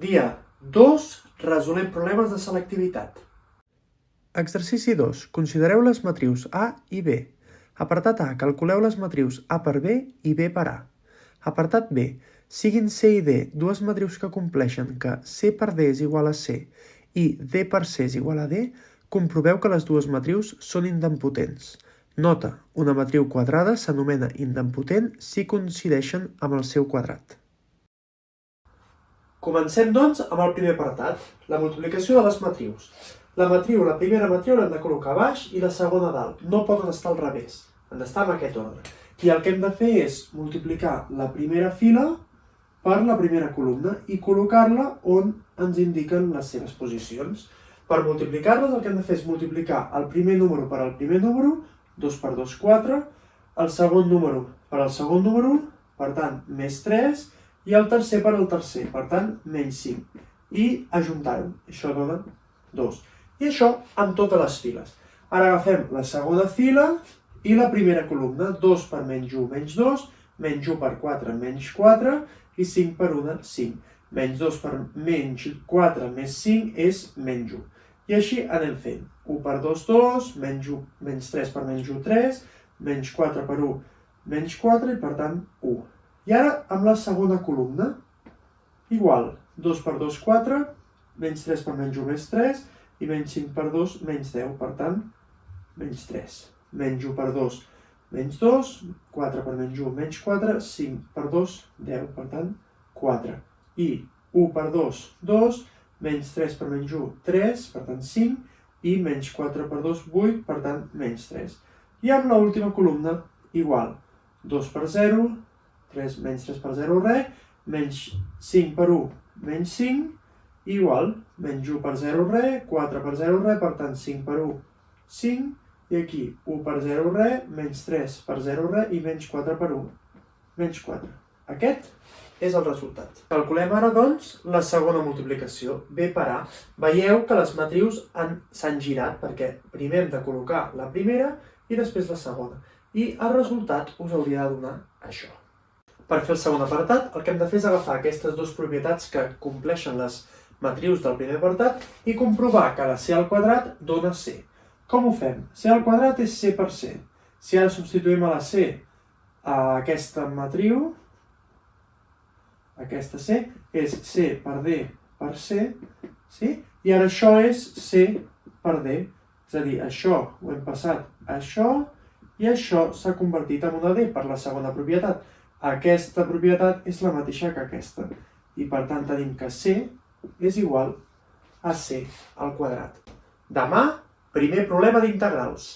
Dia 2. Resolem problemes de selectivitat. Exercici 2. Considereu les matrius A i B. Apartat A. Calculeu les matrius A per B i B per A. Apartat B. Siguin C i D dues matrius que compleixen que C per D és igual a C i D per C és igual a D, comproveu que les dues matrius són idempotents. Nota: una matriu quadrada s'anomena idempotent si coincideixen amb el seu quadrat. Comencem, doncs, amb el primer apartat, la multiplicació de les matrius. La primera matriu l'hem de col·locar a baix i la segona a dalt. No poden estar al revés, han d'estar en aquest ordre. I el que hem de fer és multiplicar la primera fila per la primera columna i col·locar-la on ens indiquen les seves posicions. Per multiplicar-les el que hem de fer és multiplicar el primer número per al primer número, 2 per 2, 4, el segon número per al segon número, per tant, més 3, i el tercer per al tercer, per tant, menys 5. I ajuntar-ho, això dona 2. I això amb totes les files. Ara agafem la segona fila i la primera columna, 2 per menys 1, menys 2, menys 1 per 4, menys 4, i 5 per 1, 5. Menys 2 per menys 4 més 5 és menys 1. I així anem fent. 1 per 2, 2, menys 3 per menys 1, 3, menys 4 per 1, menys 4, i per tant 1. I ara amb la segona columna, igual, 2 per 2, 4, menys 3 per menys 1, més 3, i menys 5 per 2, menys 10, per tant, menys 3. Menys 1 per 2, menys 2, 4 per menys 1, menys 4, 5 per 2, 10, per tant, 4. I 1 per 2, 2, menys 3 per menys 1, 3, per tant, 5, i menys 4 per 2, 8, per tant, menys 3. I amb l'última columna, igual, 2 per 0, menys 3 per 0, res, menys 5 per 1, menys 5, igual, menys 1 per 0, res, 4 per 0, res, per tant 5 per 1, 5, i aquí 1 per 0, res, menys 3 per 0, res, i menys 4 per 1, menys 4. Aquest és el resultat. Calculem ara, doncs, la segona multiplicació, B per A. Veieu que les matrius s'han girat, perquè primer hem de col·locar la primera i després la segona. I el resultat us hauria de donar això. Per fer el segon apartat, el que hem de fer és agafar aquestes dues propietats que compleixen les matrius del primer apartat i comprovar que la C al quadrat dona C. Com ho fem? C al quadrat és C per C. Si ara substituïm a la C a aquesta matriu, aquesta C és C per D per C, sí? I ara això és C per D. És a dir, això ho hem passat a això i això s'ha convertit en una D per la segona propietat. Aquesta propietat és la mateixa que aquesta. I per tant tenim que C és igual a C al quadrat. Demà, primer problema d'integrals.